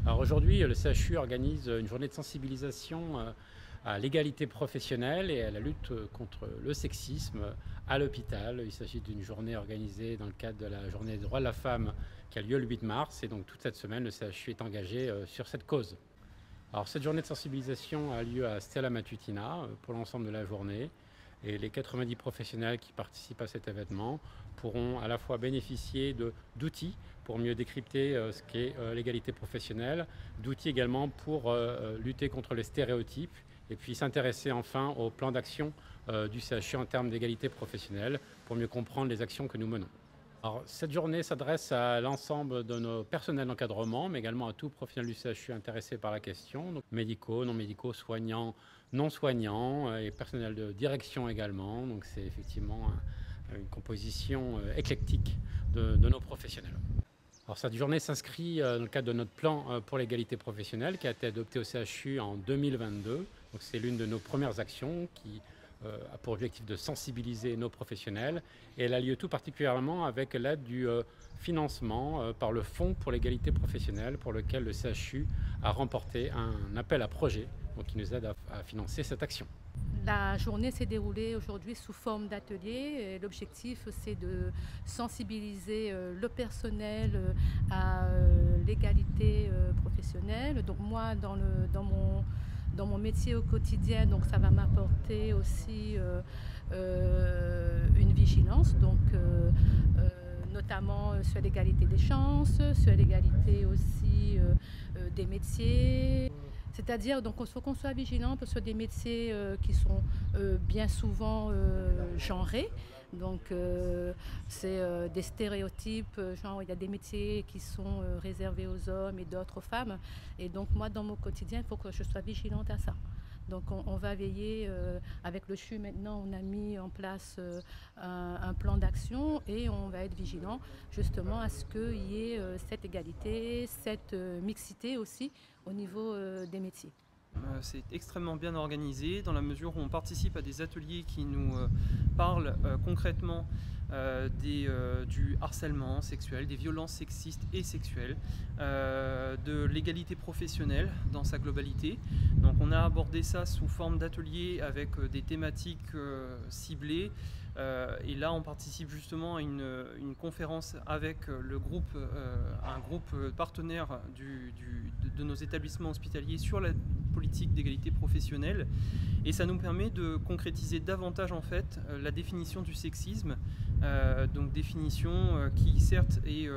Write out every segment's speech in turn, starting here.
Alors aujourd'hui, le CHU organise une journée de sensibilisation à l'égalité professionnelle et à la lutte contre le sexisme à l'hôpital. Il s'agit d'une journée organisée dans le cadre de la journée des droits de la femme qui a lieu le 8 mars. Et donc toute cette semaine, le CHU est engagé sur cette cause. Alors cette journée de sensibilisation a lieu à Stella Matutina pour l'ensemble de la journée. Et les 90 professionnels qui participent à cet événement pourront à la fois bénéficier d'outils pour mieux décrypter ce qu'est l'égalité professionnelle, d'outils également pour lutter contre les stéréotypes et puis s'intéresser enfin au plan d'action du CHU en termes d'égalité professionnelle pour mieux comprendre les actions que nous menons. Alors, cette journée s'adresse à l'ensemble de nos personnels d'encadrement, mais également à tout professionnel du CHU intéressé par la question, donc médicaux, non médicaux, soignants, non soignants et personnel de direction également. Donc c'est effectivement une composition éclectique de nos professionnels. Alors cette journée s'inscrit dans le cadre de notre plan pour l'égalité professionnelle qui a été adopté au CHU en 2022. Donc c'est l'une de nos premières actions qui a pour objectif de sensibiliser nos professionnels et elle a lieu tout particulièrement avec l'aide du financement par le Fonds pour l'égalité professionnelle pour lequel le CHU a remporté un appel à projet qui nous aide à financer cette action. La journée s'est déroulée aujourd'hui sous forme d'atelier. L'objectif, c'est de sensibiliser le personnel à l'égalité professionnelle. Donc moi, dans mon métier au quotidien, donc ça va m'apporter aussi une vigilance, donc notamment sur l'égalité des chances, sur l'égalité aussi des métiers. C'est-à-dire, donc, il faut qu'on soit vigilant sur des métiers qui sont bien souvent genrés. Donc, c'est des stéréotypes, genre il y a des métiers qui sont réservés aux hommes et d'autres aux femmes. Et donc, moi, dans mon quotidien, il faut que je sois vigilante à ça. Donc on va veiller, avec le CHU maintenant, on a mis en place un plan d'action et on va être vigilant justement à ce qu'il y ait cette égalité, cette mixité aussi au niveau des métiers. C'est extrêmement bien organisé dans la mesure où on participe à des ateliers qui nous parlent concrètement du harcèlement sexuel, des violences sexistes et sexuelles, de l'égalité professionnelle dans sa globalité. Donc on a abordé ça sous forme d'ateliers avec des thématiques ciblées. Et là on participe justement à une conférence avec un groupe partenaire de nos établissements hospitaliers sur la politique d'égalité professionnelle, et ça nous permet de concrétiser davantage en fait la définition du sexisme, donc définition qui certes est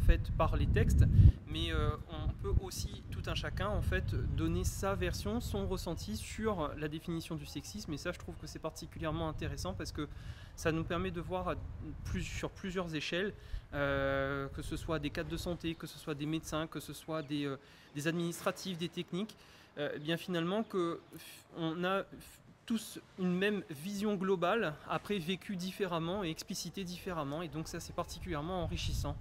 faite par les textes, mais on peut aussi tout un chacun en fait donner sa version, son ressenti sur la définition du sexisme, et ça je trouve que c'est particulièrement intéressant parce que ça nous permet de voir sur plusieurs échelles, que ce soit des cadres de santé, que ce soit des médecins, que ce soit des administratifs, des techniques, bien finalement qu'on a tous une même vision globale, après vécue différemment et explicitée différemment, et donc ça c'est particulièrement enrichissant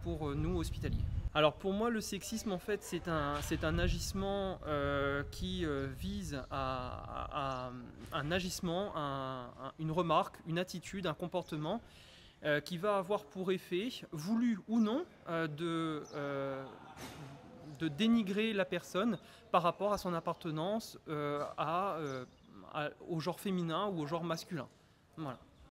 pour nous hospitaliers. Alors pour moi le sexisme en fait c'est un agissement qui vise à un agissement, une remarque, une attitude, un comportement qui va avoir pour effet, voulu ou non, de dénigrer la personne par rapport à son appartenance au genre féminin ou au genre masculin. Voilà.